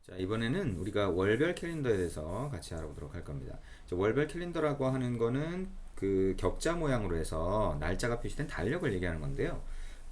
자, 이번에는 우리가 월별 캘린더에 대해서 같이 알아보도록 할 겁니다. 월별 캘린더라고 하는 거는 그 격자 모양으로 해서 날짜가 표시된 달력을 얘기하는 건데요.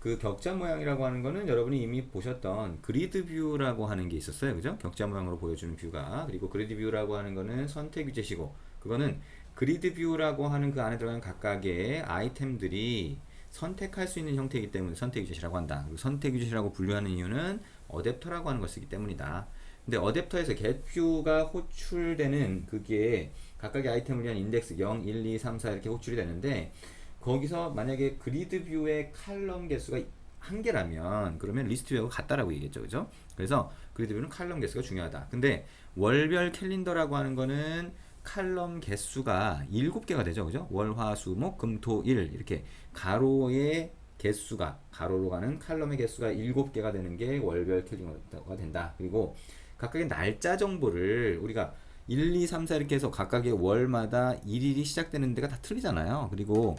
그 격자 모양이라고 하는 거는 여러분이 이미 보셨던 그리드 뷰라고 하는 게 있었어요. 그죠? 격자 모양으로 보여주는 뷰가. 그리고 그리드 뷰라고 하는 거는 선택 유제시고, 그거는 그리드 뷰라고 하는 그 안에 들어가는 각각의 아이템들이 선택할 수 있는 형태이기 때문에 선택 유제시라고 한다. 그리고 선택 유제시라고 분류하는 이유는 어댑터라고 하는 걸 쓰기 때문이다. 근데 어댑터에서 getView가 호출되는 그게 각각의 아이템을 위한 인덱스 0, 1, 2, 3, 4 이렇게 호출이 되는데, 거기서 만약에 그리드 뷰의 칼럼 개수가 한 개라면 그러면 리스트 뷰하고 같다라고 얘기했죠. 그죠? 그래서 그리드 뷰는 칼럼 개수가 중요하다. 근데 월별 캘린더라고 하는 거는 칼럼 개수가 7개가 되죠. 그죠? 월, 화, 수, 목, 금, 토, 일 이렇게 가로의 개수가, 가로로 가는 칼럼의 개수가 7개가 되는 게 월별 캘린더가 된다. 그리고 각각의 날짜 정보를 우리가 1, 2, 3, 4 이렇게 해서 각각의 월마다 일일이 시작되는 데가 다 틀리잖아요. 그리고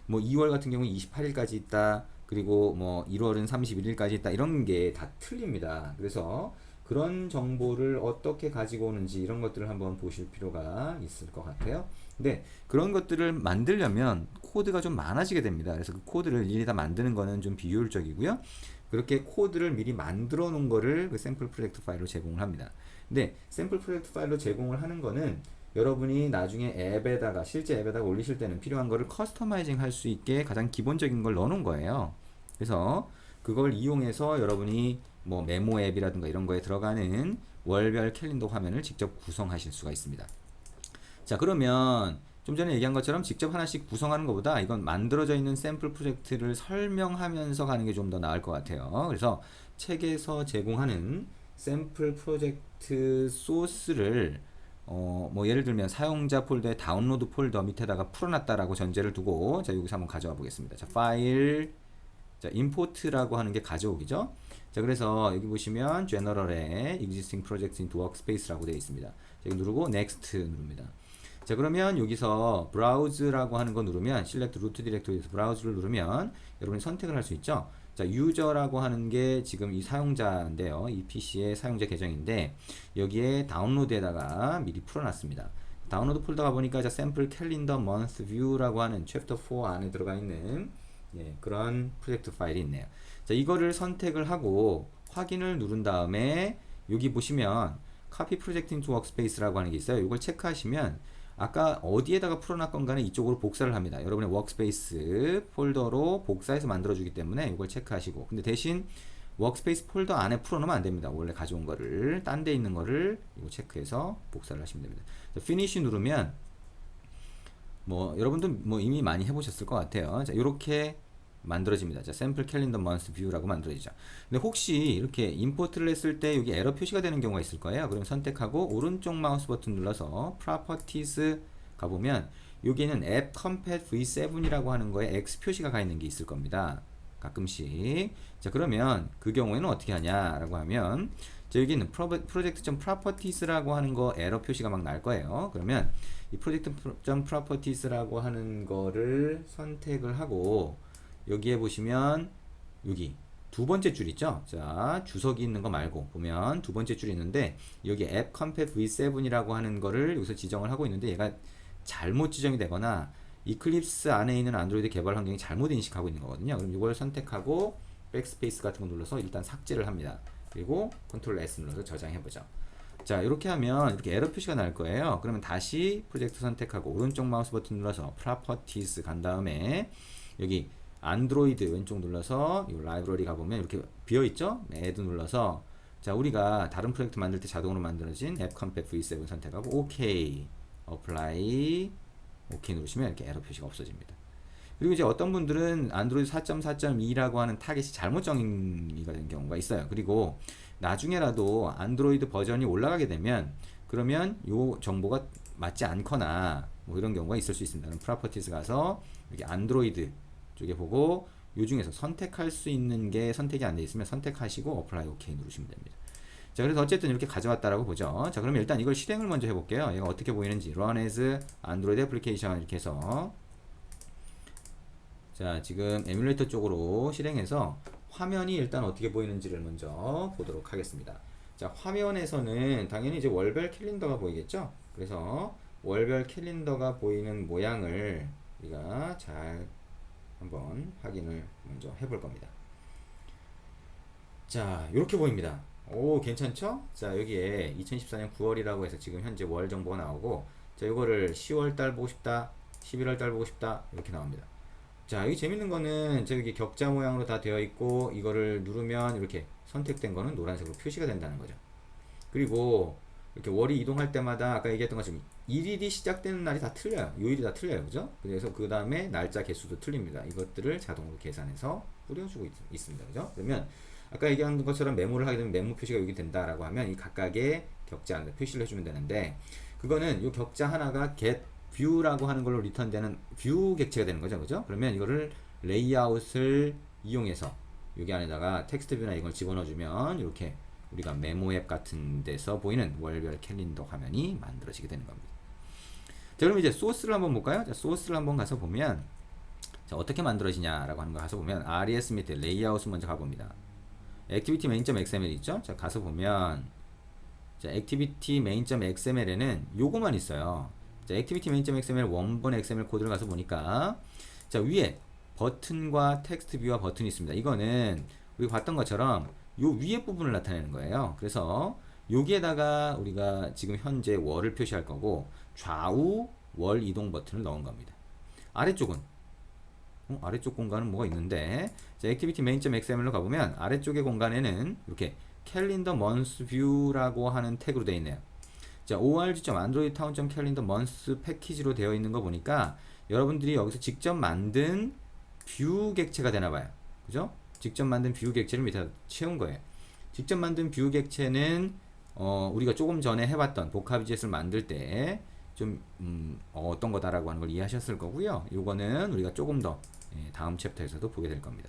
뭐 2월 같은 경우는 28일까지 있다. 그리고 뭐 1월은 31일까지 있다. 이런 게 다 틀립니다. 그래서 그런 정보를 어떻게 가지고 오는지 이런 것들을 한번 보실 필요가 있을 것 같아요. 근데 그런 것들을 만들려면 코드가 좀 많아지게 됩니다. 그래서 그 코드를 일일이 다 만드는 거는 좀 비효율적이고요. 그렇게 코드를 미리 만들어 놓은 거를 그 샘플 프로젝트 파일로 제공을 합니다. 근데 샘플 프로젝트 파일로 제공을 하는 거는 여러분이 나중에 앱에다가, 실제 앱에다가 올리실 때는 필요한 거를 커스터마이징 할 수 있게 가장 기본적인 걸 넣어 놓은 거예요. 그래서 그걸 이용해서 여러분이 뭐 메모 앱이라든가 이런 거에 들어가는 월별 캘린더 화면을 직접 구성하실 수가 있습니다. 자, 그러면 좀 전에 얘기한 것처럼 직접 하나씩 구성하는 것보다 이건 만들어져 있는 샘플 프로젝트를 설명하면서 가는 게 좀 더 나을 것 같아요. 그래서 책에서 제공하는 샘플 프로젝트 소스를 뭐 예를 들면 사용자 폴더의 다운로드 폴더 밑에다가 풀어놨다라고 전제를 두고, 자, 여기서 한번 가져와 보겠습니다. 자, 파일, 자, 임포트라고 하는 게 가져오기죠. 자, 그래서 여기 보시면 general에 existing projects into workspace라고 되어 있습니다. 자, 여기 누르고 next 누릅니다. 자, 그러면 여기서 browse라고 하는 거 누르면 select root directory에서 browse를 누르면 여러분이 선택을 할 수 있죠. 자, user라고 하는 게 지금 이 사용자인데요. 이 PC의 사용자 계정인데 여기에 다운로드에다가 미리 풀어놨습니다. 다운로드 폴더가 보니까 자, 샘플 캘린더 month view라고 하는 챕터 4 안에 들어가 있는 그런 프로젝트 파일이 있네요. 자, 이거를 선택을 하고 확인을 누른 다음에 여기 보시면 copy project into workspace라고 하는 게 있어요. 이걸 체크하시면 아까 어디에다가 풀어놨건 간에 이쪽으로 복사를 합니다. 여러분의 워크스페이스 폴더로 복사해서 만들어주기 때문에 이걸 체크하시고, 근데 대신 워크스페이스 폴더 안에 풀어놓으면 안 됩니다. 원래 가져온 거를, 딴 데 있는 거를 이거 체크해서 복사를 하시면 됩니다. 피니시 누르면 뭐 여러분도 뭐 이미 많이 해보셨을 것 같아요. 자, 이렇게 만들어집니다. 자, 샘플 캘린더 먼스 뷰라고 만들어지죠. 근데 혹시 이렇게 임포트를 했을 때 여기 에러 표시가 되는 경우가 있을 거예요. 그럼 선택하고 오른쪽 마우스 버튼 눌러서 프로퍼티스 가보면 여기는 앱 컴팻 v7이라고 하는 거에 X 표시가 가 있는 게 있을 겁니다. 가끔씩. 자, 그러면 그 경우에는 어떻게 하냐라고 하면, 자, 여기는 project.properties라고 하는 거 에러 표시가 막 날 거예요. 그러면 이 project.properties라고 하는 거를 선택을 하고 여기에 보시면 여기 두 번째 줄 있죠? 자, 주석이 있는 거 말고 보면 두 번째 줄이 있는데 여기 app compat v7이라고 하는 거를 여기서 지정을 하고 있는데 얘가 잘못 지정이 되거나 이클립스 안에 있는 안드로이드 개발 환경이 잘못 인식하고 있는 거거든요. 그럼 이걸 선택하고 백스페이스 같은 거 눌러서 일단 삭제를 합니다. 그리고 컨트롤 S 눌러서 저장해 보죠. 자, 이렇게 하면 이렇게 에러 표시가 날 거예요. 그러면 다시 프로젝트 선택하고 오른쪽 마우스 버튼 눌러서 프로퍼티스 간 다음에 여기 안드로이드 왼쪽 눌러서 이 라이브러리 가보면 이렇게 비어있죠? 애드 눌러서, 자, 우리가 다른 프로젝트 만들 때 자동으로 만들어진 앱 컴팻 v7 선택하고 OK, 어플라이, OK 누르시면 이렇게 에러 표시가 없어집니다. 그리고 이제 어떤 분들은 안드로이드 4.4.2라고 하는 타겟이 잘못 정의가 된 경우가 있어요. 그리고 나중에라도 안드로이드 버전이 올라가게 되면 그러면 요 정보가 맞지 않거나 뭐 이런 경우가 있을 수 있습니다. 그럼 프로퍼티스 가서 여기 안드로이드 쪽에 보고 요 중에서 선택할 수 있는 게 선택이 안 돼 있으면 선택하시고 어플라이 OK 누르시면 됩니다. 자, 그래서 어쨌든 이렇게 가져왔다라고 보죠. 자, 그러면 일단 이걸 실행을 먼저 해볼게요. 얘가 어떻게 보이는지 run as android application 이렇게 해서, 자, 지금 에뮬레이터 쪽으로 실행해서 화면이 일단 어떻게 보이는지를 먼저 보도록 하겠습니다. 자, 화면에서는 당연히 이제 월별 캘린더가 보이겠죠? 그래서 월별 캘린더가 보이는 모양을 우리가 잘 한번 확인을 먼저 해볼 겁니다. 자, 이렇게 보입니다. 오, 괜찮죠? 자, 여기에 2014년 9월이라고 해서 지금 현재 월 정보가 나오고, 자, 이거를 10월 달 보고 싶다, 11월 달 보고 싶다, 이렇게 나옵니다. 자, 여기 재밌는 거는 저기 격자 모양으로 다 되어 있고, 이거를 누르면 이렇게 선택된 거는 노란색으로 표시가 된다는 거죠. 그리고 이렇게 월이 이동할 때마다 아까 얘기했던 것처럼 일일이 시작되는 날이 다 틀려요. 요일이 다 틀려요. 그죠? 그래서 그 다음에 날짜 개수도 틀립니다. 이것들을 자동으로 계산해서 뿌려주고 있습니다. 그죠? 그러면 아까 얘기한 것처럼 메모를 하게 되면 메모 표시가 여기 된다라고 하면 이 각각의 격자 안에 표시를 해주면 되는데, 그거는 이 격자 하나가 get view라고 하는 걸로 리턴되는 view 객체가 되는 거죠. 그죠? 그러면 이거를 레이아웃을 이용해서 여기 안에다가 텍스트 뷰나 이걸 집어넣어주면 이렇게 우리가 메모 앱 같은 데서 보이는 월별 캘린더 화면이 만들어지게 되는 겁니다. 자, 그럼 이제 소스를 한번 볼까요? 자, 소스를 한번 가서 보면, 자, 어떻게 만들어지냐라고 하는 거 가서 보면 res 밑에 레이아웃을 먼저 가봅니다. activity main.xml 있죠? 자, 가서 보면, 자, activity main.xml에는 요거만 있어요. 자, activity main.xml 원본 XML 코드를 가서 보니까, 자, 위에 버튼과 텍스트 뷰와 버튼이 있습니다. 이거는 우리가 봤던 것처럼 요 위에 부분을 나타내는 거예요. 그래서 여기에다가 우리가 지금 현재 월을 표시할 거고, 좌우 월 이동 버튼을 넣은 겁니다. 아래쪽은 아래쪽 공간은 뭐가 있는데, 자, activity main.xml로 가보면 아래쪽의 공간에는 이렇게 calendar month view라고 하는 태그로 되어 있네요. 자, org.androidtown.calendar month 패키지로 되어 있는 거 보니까 여러분들이 여기서 직접 만든 뷰 객체가 되나봐요. 그죠? 직접 만든 뷰 객체를 밑에 채운 거예요. 직접 만든 뷰 객체는 우리가 조금 전에 해봤던 복합이젯을 만들 때 좀 어떤 거다라고 하는 걸 이해하셨을 거고요. 요거는 우리가 조금 더 다음 챕터에서도 보게 될 겁니다.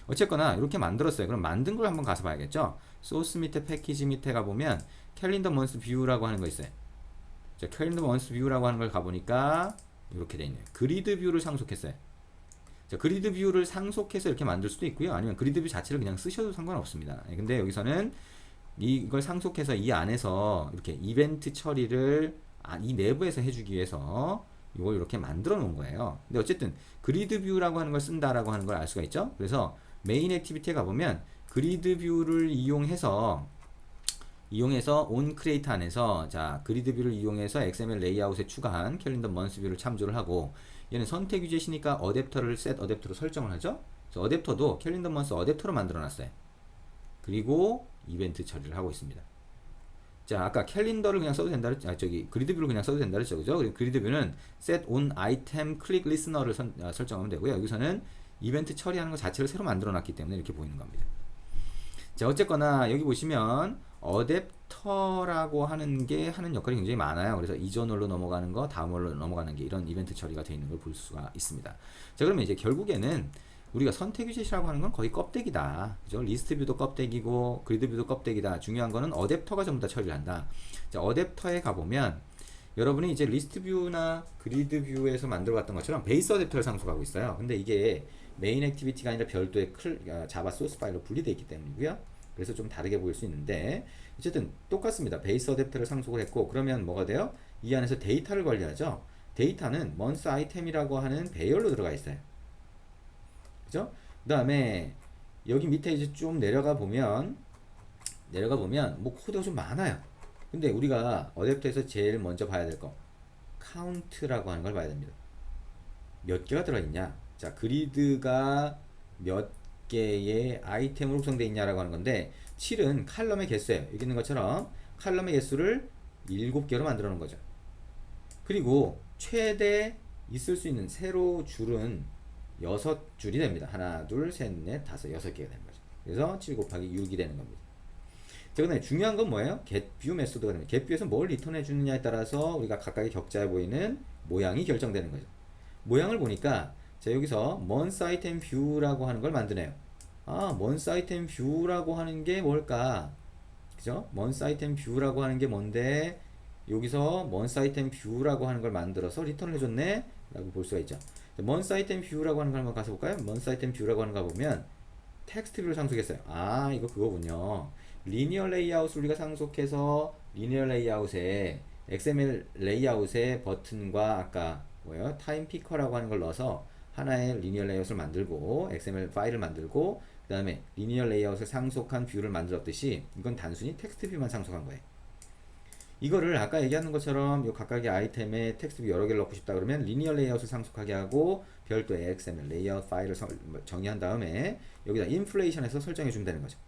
어쨌거나 이렇게 만들었어요. 그럼 만든 걸 한번 가서 봐야겠죠. 소스 밑에 패키지 밑에 가보면 캘린더 먼스 뷰라고 하는 거 있어요. 자, 캘린더 먼스 뷰라고 하는 걸 가보니까 이렇게 돼 있네요. 그리드 뷰를 상속했어요. 자, 그리드 뷰를 상속해서 이렇게 만들 수도 있고요. 아니면 그리드 뷰 자체를 그냥 쓰셔도 상관없습니다. 근데 여기서는 이걸 상속해서 이 안에서 이렇게 이벤트 처리를 이 내부에서 해주기 위해서 이걸 이렇게 만들어 놓은 거예요. 근데 어쨌든 그리드 뷰라고 하는 걸 쓴다라고 하는 걸 알 수가 있죠. 그래서 메인 액티비티에 가보면 그리드 뷰를 이용해서 온 크리에이터 안에서, 자, 그리드 뷰를 이용해서 XML 레이아웃에 추가한 캘린더 먼스 뷰를 참조를 하고, 얘는 선택 위젯이니까 어댑터를 셋 어댑터로 설정을 하죠. 그래서 어댑터도 캘린더 먼스 어댑터로 만들어 놨어요. 그리고 이벤트 처리를 하고 있습니다. 자, 아까 캘린더를 그냥 써도 된다 그랬죠. 저기 그리드 뷰를 그냥 써도 된다 그랬죠. 그죠? 그리고 그리드 뷰는 set on item click listener를 설정하면 되고요. 여기서는 이벤트 처리하는 것 자체를 새로 만들어 놨기 때문에 이렇게 보이는 겁니다. 자, 어쨌거나 여기 보시면 어댑터라고 하는 게 하는 역할이 굉장히 많아요. 그래서 이전 월로 넘어가는 거, 다음 월로 넘어가는 게 이런 이벤트 처리가 되어 있는 걸 볼 수가 있습니다. 자, 그러면 이제 결국에는 우리가 선택 위젯이라고 하는 건 거의 껍데기다. 그죠? 리스트 뷰도 껍데기고 그리드 뷰도 껍데기다. 중요한 거는 어댑터가 전부 다 처리를 한다. 자, 어댑터에 가보면 여러분이 이제 리스트 뷰나 그리드 뷰에서 만들어 봤던 것처럼 베이스 어댑터를 상속하고 있어요. 근데 이게 메인 액티비티가 아니라 별도의 자바 소스 파일로 분리되어 있기 때문이고요. 그래서 좀 다르게 보일 수 있는데, 어쨌든 똑같습니다. 베이스 어댑터를 상속을 했고, 그러면 뭐가 돼요? 이 안에서 데이터를 관리하죠. 데이터는 먼스 아이템이라고 하는 배열로 들어가 있어요. 그죠? 그 다음에 여기 밑에 이제 좀 내려가 보면 뭐 코드가 좀 많아요. 근데 우리가 어댑터에서 제일 먼저 봐야 될 거, 카운트라고 하는 걸 봐야 됩니다. 몇 개가 들어있냐? 자, 그리드가 몇 개의 아이템으로 구성되어 있냐라고 하는 건데, 7은 칼럼의 개수예요. 여기 있는 것처럼 칼럼의 개수를 7개로 만들어 놓은 거죠. 그리고 최대 있을 수 있는 세로 줄은 6줄이 됩니다. 하나, 둘, 셋, 넷, 다섯, 6개가 되는 거죠. 그래서 7 곱하기 6이 되는 겁니다. 자, 그다음에 중요한 건 뭐예요? getView 메소드가 됩니다. getView에서 뭘 리턴해 주느냐에 따라서 우리가 각각의 격자에 보이는 모양이 결정되는 거죠. 모양을 보니까, 자, 여기서 month item view라고 하는 걸 만드네요. 아, month item view라고 하는 게 뭘까? 그죠? month item view라고 하는 게 뭔데, 여기서 month item view라고 하는 걸 만들어서 리턴을 해줬네? 라고 볼 수가 있죠. month item view라고 하는 걸 한번 가서 볼까요? month item view라고 하는 거 보면 텍스트 뷰를 상속했어요. 아, 이거 그거군요. 리니어 레이아웃을 우리가 상속해서 리니어 레이아웃에 XML 레이아웃에 버튼과 아까 뭐예요? 타임 피커라고 하는 걸 넣어서 하나의 리니어 레이아웃을 만들고 XML 파일을 만들고 그 다음에 리니어 레이아웃을 상속한 뷰를 만들었듯이 이건 단순히 텍스트 뷰만 상속한 거예요. 이거를 아까 얘기하는 것처럼 이 각각의 아이템에 텍스트 뷰 여러 개를 넣고 싶다 그러면 리니어 레이아웃을 상속하게 하고 별도의 XML 레이아웃 파일을 정의한 다음에 여기다 인플레이션해서 설정해 주면 되는 거죠.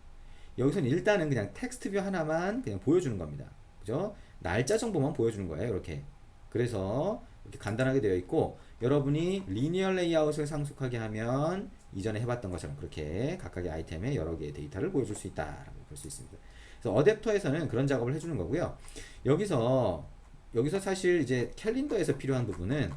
여기서는 일단은 그냥 텍스트 뷰 하나만 그냥 보여주는 겁니다. 그죠? 날짜 정보만 보여주는 거예요. 이렇게. 그래서 이렇게 간단하게 되어 있고 여러분이 리니어 레이아웃을 상속하게 하면 이전에 해봤던 것처럼 그렇게 각각의 아이템에 여러 개의 데이터를 보여줄 수 있다라고 볼 수 있습니다. 그래서 어댑터에서는 그런 작업을 해주는 거고요. 여기서 사실 이제 캘린더에서 필요한 부분은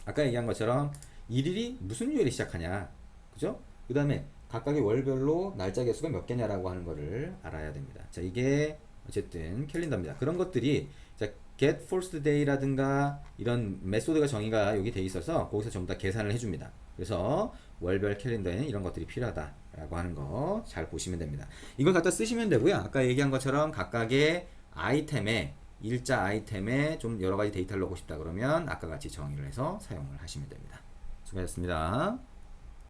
아까 얘기한 것처럼 일일이 무슨 요일에 시작하냐, 그죠? 그 다음에 각각의 월별로 날짜 개수가 몇 개냐라고 하는 거를 알아야 됩니다. 자, 이게 어쨌든 캘린더입니다. 그런 것들이 자, get first day라든가 이런 메소드가 정의가 여기 돼 있어서 거기서 전부 다 계산을 해줍니다. 그래서 월별 캘린더에는 이런 것들이 필요하다라고 하는 거 잘 보시면 됩니다. 이걸 갖다 쓰시면 되고요. 아까 얘기한 것처럼 각각의 아이템에 일자 아이템에 좀 여러 가지 데이터를 넣고 싶다 그러면 아까 같이 정의를 해서 사용을 하시면 됩니다. 수고하셨습니다.